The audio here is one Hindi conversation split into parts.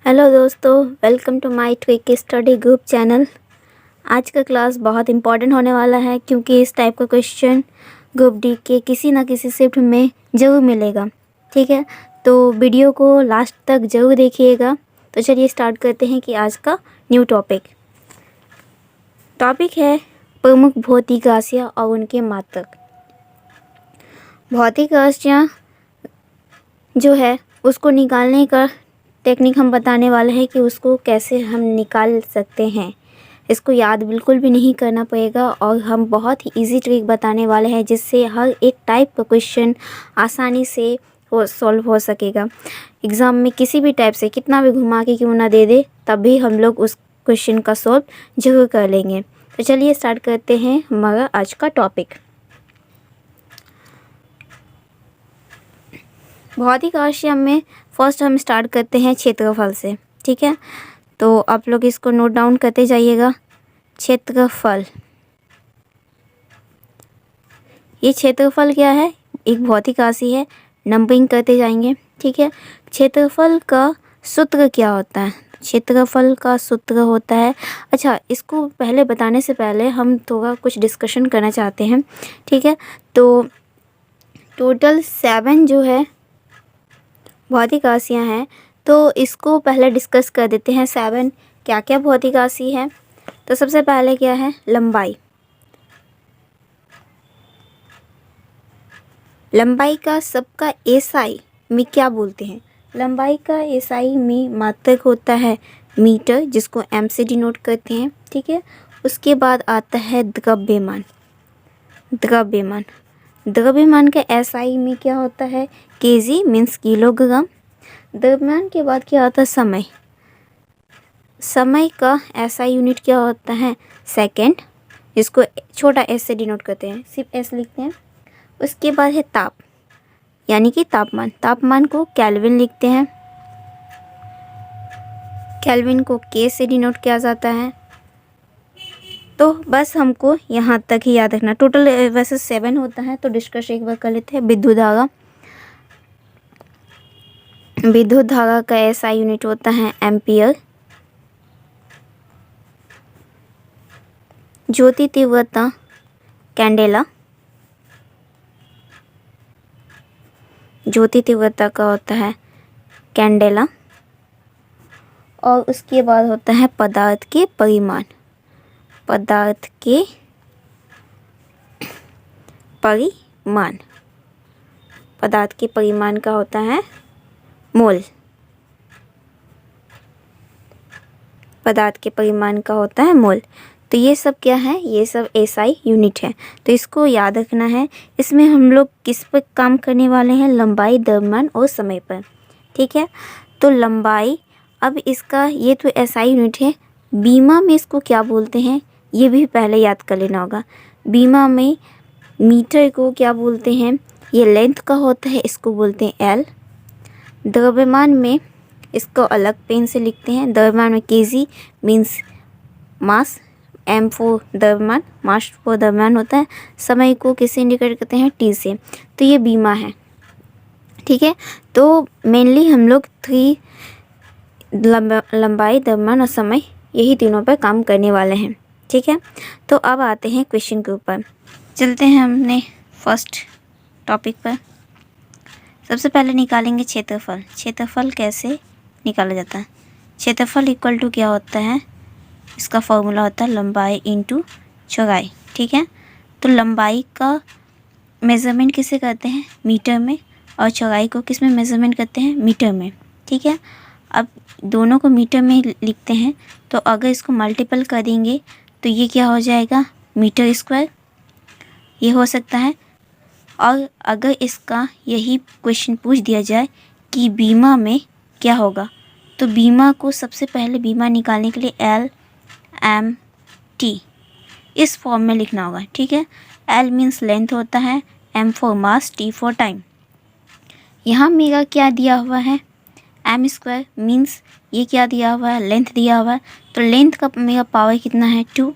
हेलो दोस्तों, वेलकम टू माय ट्विक स्टडी ग्रुप चैनल। आज का क्लास बहुत इम्पॉर्टेंट होने वाला है क्योंकि इस टाइप का क्वेश्चन ग्रुप डी के किसी ना किसी शिफ्ट में ज़रूर मिलेगा। ठीक है, तो वीडियो को लास्ट तक ज़रूर देखिएगा। तो चलिए स्टार्ट करते हैं कि आज का न्यू टॉपिक है प्रमुख भौतिक राशियाँ और उनके मात्रक। भौतिक राशियाँ जो है उसको निकालने का टेक्निक हम बताने वाले हैं कि उसको कैसे हम निकाल सकते हैं। इसको याद बिल्कुल भी नहीं करना पड़ेगा और हम बहुत ही इजी ट्रिक बताने वाले हैं जिससे हर एक टाइप का क्वेश्चन आसानी से सॉल्व हो सकेगा। एग्ज़ाम में किसी भी टाइप से कितना भी घुमा के क्यों ना दे दे, तब भी हम लोग उस क्वेश्चन का सॉल्व जरूर कर लेंगे। तो चलिए स्टार्ट करते हैं हमारा आज का टॉपिक। भौतिक राशियाँ में फर्स्ट हम स्टार्ट करते हैं क्षेत्रफल से। ठीक है, तो आप लोग इसको नोट डाउन करते जाइएगा। क्षेत्रफल, ये क्षेत्रफल क्या है? एक भौतिक राशि है। नंबरिंग करते जाएंगे। ठीक है, क्षेत्रफल का सूत्र क्या होता है? क्षेत्रफल का सूत्र होता है, अच्छा इसको पहले बताने से पहले हम थोड़ा कुछ डिस्कशन करना चाहते हैं। ठीक है, तो टोटल 7 जो है भौतिक राशियाँ हैं, तो इसको पहले डिस्कस कर देते हैं। 7 क्या क्या भौतिक राशि है? तो सबसे पहले क्या है? लंबाई। लंबाई का सबका एसआई में क्या बोलते हैं? लंबाई का एसआई में मात्रक होता है मीटर, जिसको एम से डिनोट करते हैं। ठीक है, उसके बाद आता है द्रव्यमान। द्रव्यमान द्रव्यमान का एसआई में क्या होता है? KG means kilogram. द्रव्यमान के बाद क्या होता है? समय। समय का एसआई यूनिट क्या होता है? सेकंड, जिसको छोटा एस से डिनोट करते हैं, सिर्फ एस लिखते हैं। उसके बाद है ताप, यानी कि तापमान। तापमान को केल्विन लिखते हैं। केल्विन को के से डिनोट किया जाता है। तो बस हमको यहाँ तक ही याद रखना। टोटल वैसे 7 होता है, तो डिस्कस एक बार कर लेते हैं। विद्युत धारा। विद्युत धारा का एसआई यूनिट होता है एम्पियर। ज्योति तीव्रता कैंडेला। ज्योति तीव्रता का होता है कैंडेला। और उसके बाद होता है पदार्थ के परिमाण। पदार्थ के परिमाण। पदार्थ के परिमाण का होता है मोल। पदार्थ के परिमाण का होता है मोल। तो ये सब क्या है? ये सब एसआई यूनिट है। तो इसको याद रखना है। इसमें हम लोग किस पर काम करने वाले हैं? लंबाई, द्रव्यमान और समय पर। ठीक है, तो लंबाई, अब इसका ये तो एसआई यूनिट है। बीमा में इसको क्या बोलते हैं? ये भी पहले याद कर लेना होगा। बीमा में मीटर को क्या बोलते हैं? ये लेंथ का होता है, इसको बोलते हैं एल। द्रव्यमान में इसको अलग पेन से लिखते हैं। द्रव्यमान में KG means mass, M for द्रव्यमान, मास फॉर द्रव्यमान होता है। समय को किससे इंडिकेट करते हैं? टी से। तो ये बीमा है। ठीक है, तो मेनली हम लोग 3 लंबाई, द्रव्यमान और समय, यही तीनों पर काम करने वाले हैं। ठीक है, तो अब आते हैं क्वेश्चन के ऊपर। चलते हैं हमने फर्स्ट टॉपिक पर। सबसे पहले निकालेंगे क्षेत्रफल। क्षेत्रफल कैसे निकाला जाता है? क्षेत्रफल इक्वल टू क्या होता है? इसका फॉर्मूला होता है लंबाई इंटू चौड़ाई। ठीक है, तो लंबाई का मेज़रमेंट किसे करते हैं? मीटर में। और चौड़ाई को किस में मेज़रमेंट करते हैं? मीटर में। ठीक है, अब दोनों को मीटर में लिखते हैं, तो अगर इसको मल्टीपल करेंगे तो ये क्या हो जाएगा? Metre square. ये हो सकता है। और अगर इसका यही क्वेश्चन पूछ दिया जाए कि बीमा में क्या होगा, तो बीमा को सबसे पहले बीमा निकालने के लिए एल एम टी इस फॉर्म में लिखना होगा। ठीक है, एल मीन्स लेंथ होता है, M for mass, T for time. यहाँ मेरा क्या दिया हुआ है? एम स्क्वायर मीन्स ये क्या दिया हुआ है? लेंथ दिया हुआ है। तो लेंथ का मेरा पावर कितना है? 2।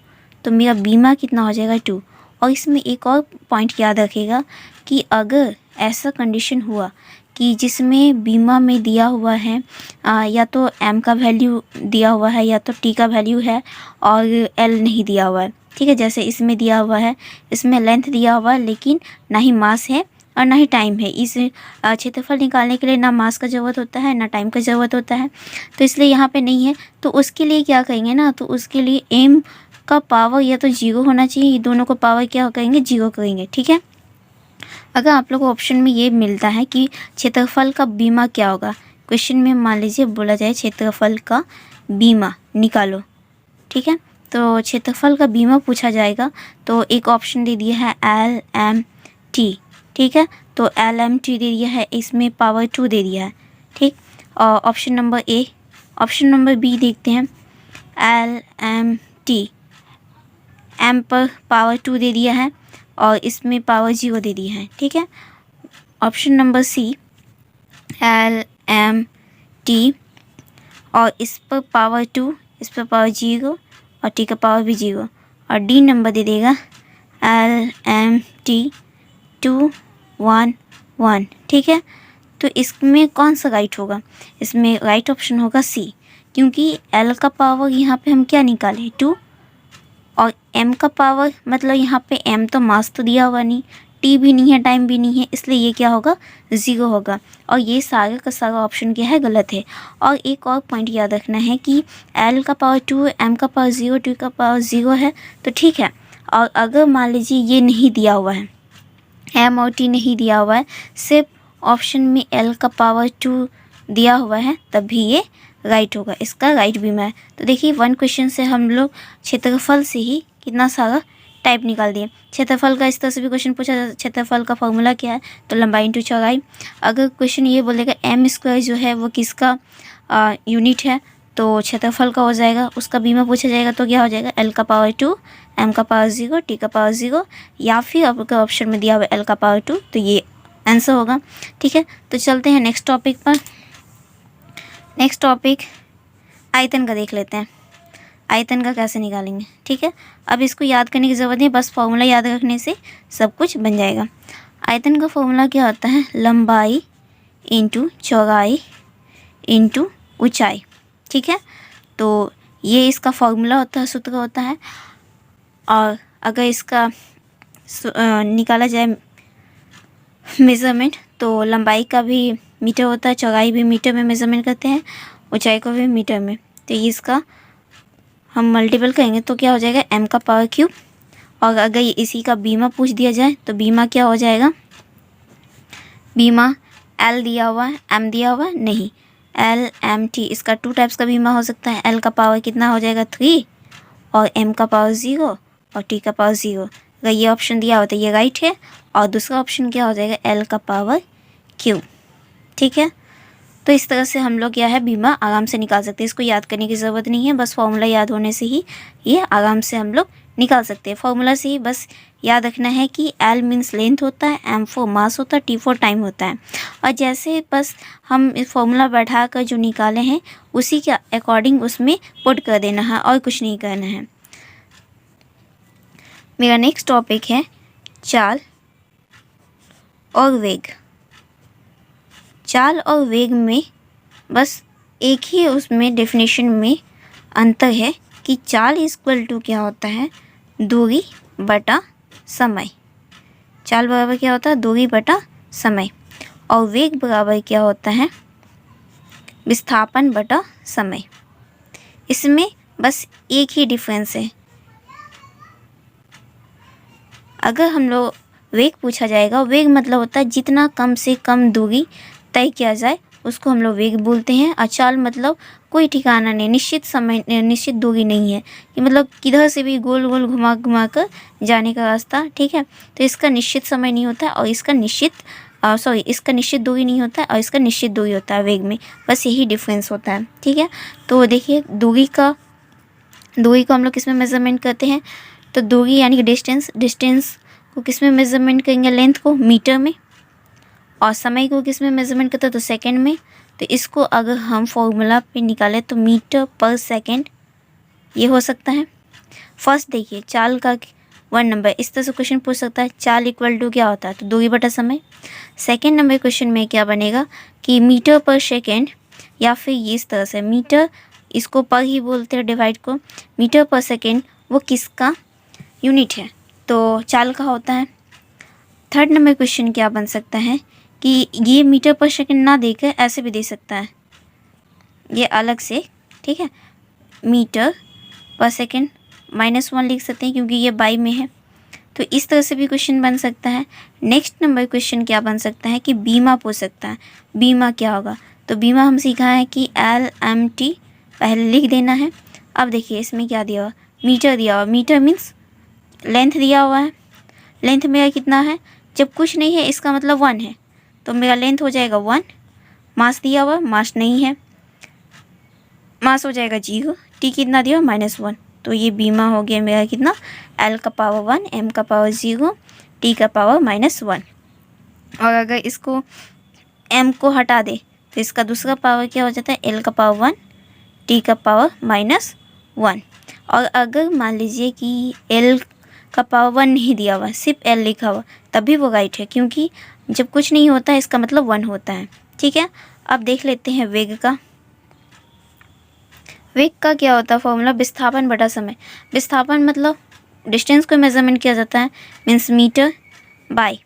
तो मेरा बीमा कितना हो जाएगा? 2। और इसमें एक और पॉइंट याद रखिएगा कि अगर ऐसा कंडीशन हुआ कि जिसमें बीमा में दिया हुआ है या तो m का वैल्यू दिया हुआ है या तो t का वैल्यू है और l नहीं दिया हुआ है, ठीक है। जैसे इसमें दिया हुआ है, इसमें लेंथ दिया हुआ है लेकिन ना ही मास है और ना ही टाइम है। इस क्षेत्रफल निकालने के लिए ना मास का ज़रूरत होता है ना टाइम का ज़रूरत होता है, तो इसलिए यहाँ पे नहीं है। तो उसके लिए क्या करेंगे ना, तो उसके लिए m का पावर या तो 0 होना चाहिए, ये दोनों को पावर क्या करेंगे 0 करेंगे, ठीक है। अगर आप लोग को ऑप्शन में ये मिलता है कि क्षेत्रफल का बीमा क्या होगा, क्वेश्चन में मान लीजिए बोला जाए क्षेत्रफल का बीमा निकालो, ठीक है। तो क्षेत्रफल का बीमा पूछा जाएगा तो एक ऑप्शन दे दिया है LMT, ठीक है। तो LMT दे दिया है, इसमें पावर 2 दे दिया है, ठीक। और option number A, option number B देखते हैं, LMT m पर पावर 2 दे दिया है और इसमें पावर 0 दे दिया है, ठीक है। ऑप्शन नंबर C LMT और इस पर पावर 2, इस पर पावर 0 और t का पावर भी 0, और D नंबर दे देगा LMT 2 1 1, ठीक है। तो इसमें कौन सा राइट होगा, इसमें राइट ऑप्शन होगा C, क्योंकि L का पावर यहाँ पे हम क्या निकाले 2 और m का पावर मतलब यहाँ पे m तो मास तो दिया हुआ नहीं, t भी नहीं है, टाइम भी नहीं है, इसलिए ये क्या होगा 0 होगा। और ये सारा का सारा ऑप्शन क्या है गलत है। और एक और पॉइंट याद रखना है कि l का पावर 2, m का पावर 0, t का पावर 0 है तो ठीक है। और अगर मान लीजिए ये नहीं दिया हुआ है, m और t नहीं दिया हुआ है, सिर्फ ऑप्शन में l का पावर 2 दिया हुआ है, तब भी ये राइट होगा, इसका राइट बीमा है। तो देखिए 1 क्वेश्चन से हम लोग क्षेत्रफल से ही कितना सारा टाइप निकाल दिए। क्षेत्रफल का इस तरह से भी क्वेश्चन पूछा जाता है, क्षेत्रफल का फॉर्मूला क्या है, तो लंबाई इंटू चौड़ाई। अगर क्वेश्चन ये बोलेगा m² जो है वो किसका यूनिट है, तो क्षेत्रफल का हो जाएगा, उसका बीमा पूछा जाएगा तो क्या हो जाएगा l का पावर 2, m का पावर 0, t का पावर 0, या फिर आपका ऑप्शन में दिया हुआ l का पावर 2, तो ये आंसर होगा, ठीक है। तो चलते हैं नेक्स्ट टॉपिक पर। नेक्स्ट टॉपिक आयतन का देख लेते हैं, आयतन का कैसे निकालेंगे, ठीक है। अब इसको याद करने की ज़रूरत नहीं, बस फॉर्मूला याद रखने से सब कुछ बन जाएगा। आयतन का फॉर्मूला क्या होता है, लंबाई इंटू चौड़ाई इंटू ऊंचाई, ठीक है। तो ये इसका फॉर्मूला होता है, सूत्र होता है। और अगर इसका निकाला जाए मेज़रमेंट, तो लंबाई का भी मीटर होता है, चौड़ाई भी मीटर में मेज़रमेंट करते हैं, ऊंचाई को भी मीटर में। तो ये इसका हम मल्टीपल करेंगे तो क्या हो जाएगा m का पावर क्यूब। और अगर इसी का बीमा पूछ दिया जाए तो बीमा क्या हो जाएगा, बीमा l दिया हुआ है, m दिया हुआ है नहीं, LMT, इसका 2 टाइप्स का बीमा हो सकता है। l का पावर कितना हो जाएगा 3 और m का पावर 0 और t का पावर 0। अगर ये ऑप्शन दिया हुआ तो ये राइट है, और दूसरा ऑप्शन क्या हो जाएगा l का पावर क्यूब, ठीक है। तो इस तरह से हम लोग क्या है बीमा आराम से निकाल सकते हैं, इसको याद करने की ज़रूरत नहीं है, बस फॉर्मूला याद होने से ही ये आराम से हम लोग निकाल सकते हैं। फॉर्मूला से ही बस याद रखना है कि L मीन्स लेंथ होता है, M फॉर मास होता है, T फॉर टाइम होता है। और जैसे बस हम इस फॉर्मूला बैठा कर जो निकाले हैं उसी के अकॉर्डिंग उसमें पुट कर देना है और कुछ नहीं करना है। मेरा नेक्स्ट टॉपिक है चाल और वेग। चाल और वेग में बस एक ही उसमें डेफिनेशन में अंतर है कि चाल इक्वल टू क्या होता है, दूरी बटा समय। चाल बराबर क्या होता है, दूरी बटा समय। और वेग बराबर क्या होता है, विस्थापन बटा समय। इसमें बस एक ही डिफरेंस है। अगर हम लोग वेग पूछा जाएगा, वेग मतलब होता है जितना कम से कम दूरी तय किया जाए उसको हम लोग वेग बोलते हैं। और चाल मतलब कोई ठिकाना नहीं, निश्चित समय, निश्चित दूरी नहीं है कि मतलब किधर से भी गोल गोल घुमा घुमा कर जाने का रास्ता, ठीक है। तो इसका निश्चित समय नहीं होता है और इसका इसका निश्चित दूरी नहीं होता है और इसका निश्चित दूरी होता है वेग में, बस यही डिफरेंस होता है, ठीक है। तो देखिए दूरी को हम लोग किस में मेज़रमेंट करते हैं, तो दूरी यानी कि डिस्टेंस को किस में मेज़रमेंट करेंगे, लेंथ को मीटर में, और समय को किस में मेज़रमेंट करते हैं तो सेकंड में। तो इसको अगर हम फॉर्मूला पे निकालें तो मीटर पर सेकंड ये हो सकता है। फर्स्ट देखिए चाल का 1 नंबर। इस तरह से क्वेश्चन पूछ सकता है। चाल इक्वल टू क्या होता है, तो दूरी बटा समय। सेकेंड नंबर क्वेश्चन में क्या बनेगा कि मीटर पर सेकेंड, या फिर इस तरह से मीटर, इसको पर ही बोलते हैं डिवाइड को, मीटर पर सेकेंड वो किसका यूनिट है, तो चाल का होता है। थर्ड नंबर क्वेश्चन क्या बन सकता है कि ये मीटर पर सेकेंड ना देकर ऐसे भी दे सकता है, ये अलग से, ठीक है, मीटर पर सेकेंड -1 लिख सकते हैं क्योंकि ये बाई में है, तो इस तरह से भी क्वेश्चन बन सकता है। नेक्स्ट नंबर क्वेश्चन क्या बन सकता है कि बीमा पूछ सकता है। बीमा क्या होगा, तो बीमा हम सीखा है कि LMT पहले लिख देना है। अब देखिए इसमें क्या दिया हुआ, मीटर दिया हुआ, मीटर मीन्स लेंथ दिया हुआ है, लेंथ मेरा कितना है, जब कुछ नहीं है इसका मतलब 1 है, तो मेरा लेंथ हो जाएगा 1। मास दिया हुआ, मास नहीं है, मास हो जाएगा 0। टी कितना दिया, -1, तो ये बीमा हो गया मेरा कितना, L का पावर 1, M का पावर 0, T का पावर -1। और अगर इसको M को हटा दे तो इसका दूसरा पावर क्या हो जाता है, L का पावर 1, T का पावर -1। और अगर मान लीजिए कि L का पावर 1 नहीं दिया हुआ, सिर्फ L लिखा हुआ, तभी वो राइट है, क्योंकि जब कुछ नहीं होता है इसका मतलब 1 होता है, ठीक है। अब देख लेते हैं वेग का। वेग का क्या होता है फॉर्मूला, विस्थापन बटा समय। विस्थापन मतलब डिस्टेंस को मेजरमेंट किया जाता है, मीन्स मीटर बाय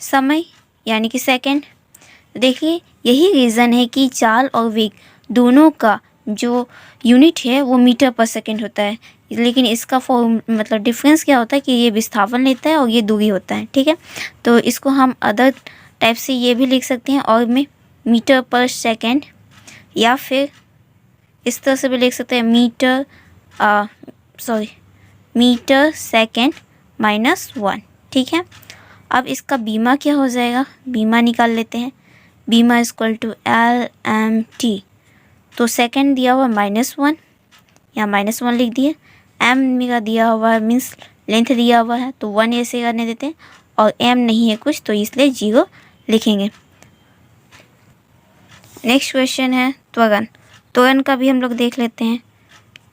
समय यानी कि सेकंड। देखिए यही रीज़न है कि चाल और वेग दोनों का जो यूनिट है वो मीटर पर सेकंड होता है, लेकिन इसका मतलब डिफरेंस क्या होता है कि ये विस्थापन लेता है और ये दूरी होता है, ठीक है। तो इसको हम अदर टाइप से ये भी लिख सकते हैं, और में मीटर पर सेकंड, या फिर इस तरह से भी लिख सकते हैं मीटर सेकंड -1, ठीक है। अब इसका बीमा क्या हो जाएगा, बीमा निकाल लेते हैं। बीमा इक्वल टू LMT, तो सेकंड दिया हुआ -1, यहाँ -1 लिख दिए। M मेरा दिया हुआ है मीन्स लेंथ दिया हुआ है, तो 1 ऐसे करने देते हैं, और M नहीं है कुछ तो इसलिए 0 लिखेंगे। नेक्स्ट क्वेश्चन है त्वरण। त्वरण का भी हम लोग देख लेते हैं।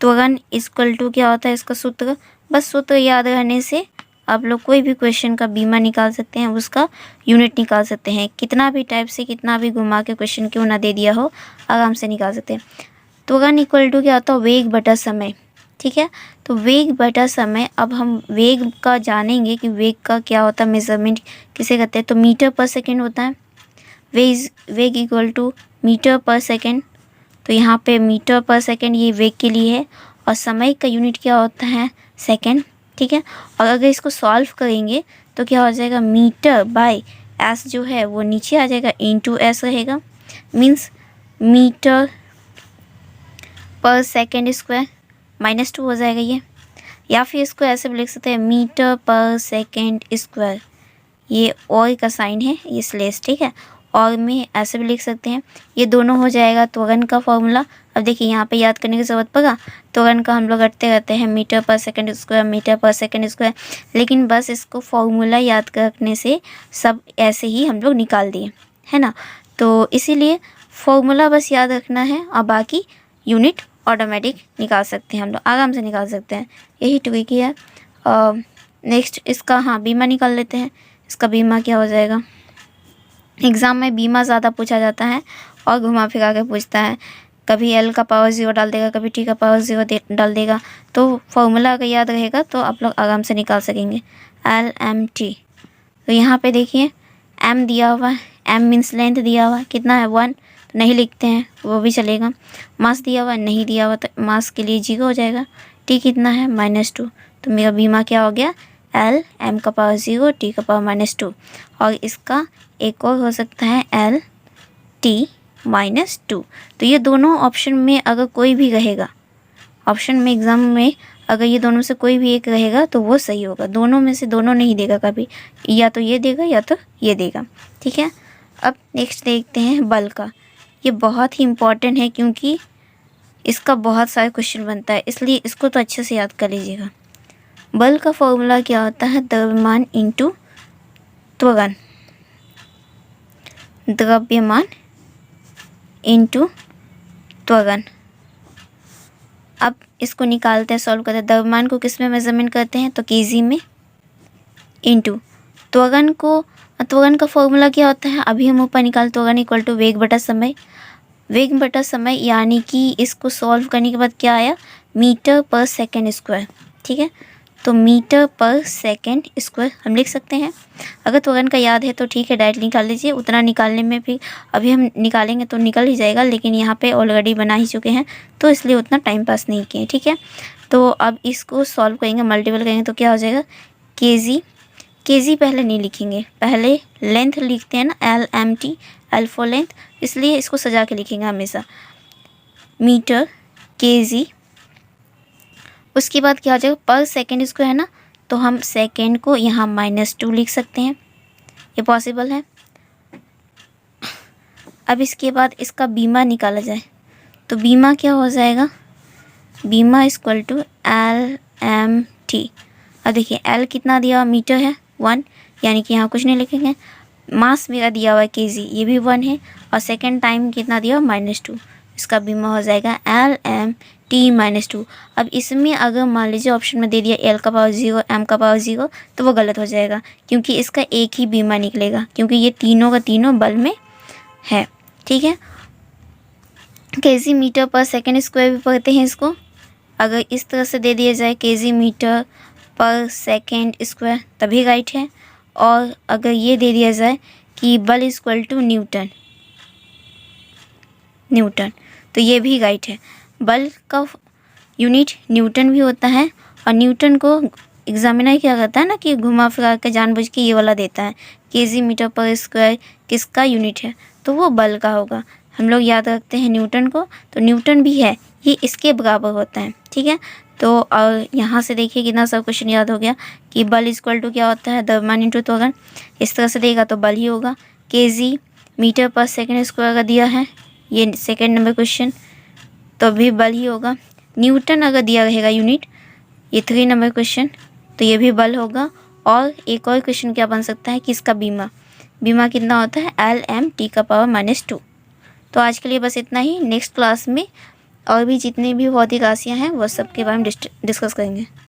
त्वरण इक्वल टू क्या होता है, इसका सूत्र, बस सूत्र याद रहने से आप लोग कोई भी क्वेश्चन का बीमा निकाल सकते हैं, उसका यूनिट निकाल सकते हैं। कितना भी टाइप से, कितना भी घुमा के क्वेश्चन क्यों ना दे दिया हो, आराम से निकाल सकते हैं। त्वरण इक्वल टू क्या होता है, वेग बटा समय, ठीक है। तो वेग बटा समय, अब हम वेग का जानेंगे कि वेग का क्या होता है, मेजरमेंट किसे कहते हैं, तो मीटर पर सेकेंड होता है। वेग इक्वल टू मीटर पर सेकेंड, तो यहाँ पे मीटर पर सेकेंड ये वेग के लिए है, और समय का यूनिट क्या होता है, सेकेंड, ठीक है। और अगर इसको सॉल्व करेंगे तो क्या हो जाएगा, मीटर बाय एस जो है वो नीचे आ जाएगा, इंटू एस रहेगा, मीन्स मीटर पर सेकेंड स्क्वायर -2 हो जाएगा ये। या फिर इसको ऐसे भी लिख सकते हैं, मीटर पर सेकेंड स्क्वायर, ये और का साइन है, ये स्लेस, ठीक है। और में ऐसे भी लिख सकते हैं, ये दोनों हो जाएगा त्वरण का फॉर्मूला। अब देखिए यहाँ पे याद करने की ज़रूरत पड़ा, त्वरण का हम लोग रटते रहते हैं मीटर पर सेकंड स्क्वायर, मीटर पर सेकंड स्क्वायर, लेकिन बस इसको फॉर्मूला याद रखने से सब ऐसे ही हम लोग निकाल दिए, है ना। तो इसीलिए फॉर्मूला बस याद रखना है, और बाकी यूनिट ऑटोमेटिक निकाल सकते हैं, हम लोग आराम से निकाल सकते हैं, यही ट्रिक है। नेक्स्ट इसका, हाँ, बीमा निकाल लेते हैं। इसका बीमा क्या हो जाएगा, एग्ज़ाम में बीमा ज़्यादा पूछा जाता है और घुमा फिरा के पूछता है, कभी L का पावर 0 डाल देगा, कभी T का पावर 0 डाल देगा। तो फॉर्मूला अगर याद रहेगा तो आप लोग आराम से निकाल सकेंगे, LMT। तो यहाँ पे देखिए M दिया हुआ है, M मीन्स लेंथ दिया हुआ है, कितना है 1, तो नहीं लिखते हैं वो भी चलेगा। मास दिया हुआ, नहीं दिया हुआ तो मास के लिए 0 हो जाएगा। T कितना है, -2, तो मेरा बीमा क्या हो गया, L, M का पावर 0, T का पावर -2। और इसका एक और हो सकता है LT -2। तो ये दोनों ऑप्शन में अगर कोई भी रहेगा, ऑप्शन में एग्ज़ाम में अगर ये दोनों से कोई भी एक रहेगा तो वो सही होगा। दोनों में से दोनों नहीं देगा कभी, या तो ये देगा या तो ये देगा, ठीक है। अब नेक्स्ट देखते हैं बल का। ये बहुत ही इम्पॉर्टेंट है क्योंकि इसका बहुत सारे क्वेश्चन बनता है, इसलिए इसको तो अच्छे से याद कर लीजिएगा। बल का फॉर्मूला क्या होता है, द्रव्यमान इंटू त्वरण, द्रव्यमान इंटू त्वरण। अब इसको निकालते हैं, सॉल्व करते हैं। द्रव्यमान को किस में मेजरमेंट करते हैं, तो केजी में इनटू त्वरण का फॉर्मूला क्या होता है, अभी हम ऊपर निकाल, त्वरण इक्वल टू वेग बटा समय, यानी कि इसको सॉल्व करने के बाद क्या आया, मीटर पर सेकेंड स्क्वायर। ठीक है, तो मीटर पर सेकेंड स्क्वायर हम लिख सकते हैं। अगर त्वरण का याद है तो ठीक है, डायरेक्ट निकाल लीजिए। उतना निकालने में भी अभी हम निकालेंगे तो निकल ही जाएगा, लेकिन यहाँ पे ऑलरेडी बना ही चुके हैं तो इसलिए उतना टाइम पास नहीं किए। ठीक है, तो अब इसको सॉल्व करेंगे, मल्टीपल करेंगे तो क्या हो जाएगा, केजी पहले नहीं लिखेंगे, पहले लेंथ लिखते हैं ना, LMT, L फॉर लेंथ, इसलिए इसको सजा के लिखेंगे हमेशा, मीटर केजी। उसके बाद क्या हो जाएगा, पर सेकेंड स्क्वायर है ना, तो हम सेकेंड को यहाँ -2 लिख सकते हैं, ये पॉसिबल है। अब इसके बाद इसका बीमा निकाला जाए तो बीमा क्या हो जाएगा, बीमा इक्वल टू LMT। अब देखिए L कितना दिया, मीटर है 1, यानी कि यहाँ कुछ नहीं लिखेंगे। मास मेरा दिया हुआ है केजी, ये भी 1 है, और सेकेंड टाइम कितना दिया, -2, इसका बीमा हो जाएगा LMT-2। अब इसमें अगर मान लीजिए ऑप्शन में दे दिया L का पावर 0, M का पावर 0, तो वो गलत हो जाएगा, क्योंकि इसका एक ही बीमा निकलेगा, क्योंकि ये तीनों का तीनों बल में है। ठीक है, केजी मीटर पर सेकेंड स्क्वायर भी पढ़ते हैं इसको। अगर इस तरह से दे दिया जाए केजी मीटर पर सेकेंड स्क्वायर तभी राइट है, और अगर ये दे दिया जाए कि बल इक्वल टू न्यूटन, तो ये भी राइट है। बल का यूनिट न्यूटन भी होता है, और न्यूटन को एग्जामिनर क्या करता है ना कि घुमा फिरा के जानबूझ के ये वाला देता है, केजी मीटर पर स्क्वायर किसका यूनिट है, तो वो बल का होगा। हम लोग याद रखते हैं न्यूटन को, तो न्यूटन भी है, ये इसके बराबर होता है। ठीक है, तो और यहाँ से देखिए कितना सब क्वेश्चन याद हो गया कि बल इक्वल टू क्या होता है, द्रव्यमान इंटू त्वरण। इस तरह से देगा तो बल ही होगा। केजी मीटर पर सेकेंड स्क्वायर का दिया है, ये सेकेंड नंबर क्वेश्चन, तो भी बल ही होगा। न्यूटन अगर दिया रहेगा यूनिट, ये 3 नंबर क्वेश्चन, तो ये भी बल होगा। और एक और क्वेश्चन क्या बन सकता है कि इसका बीमा कितना होता है, LMT का पावर -2। तो आज के लिए बस इतना ही। नेक्स्ट क्लास में और भी जितनी भी भौतिक राशियाँ हैं वो सब के बारे में डिस्कस करेंगे।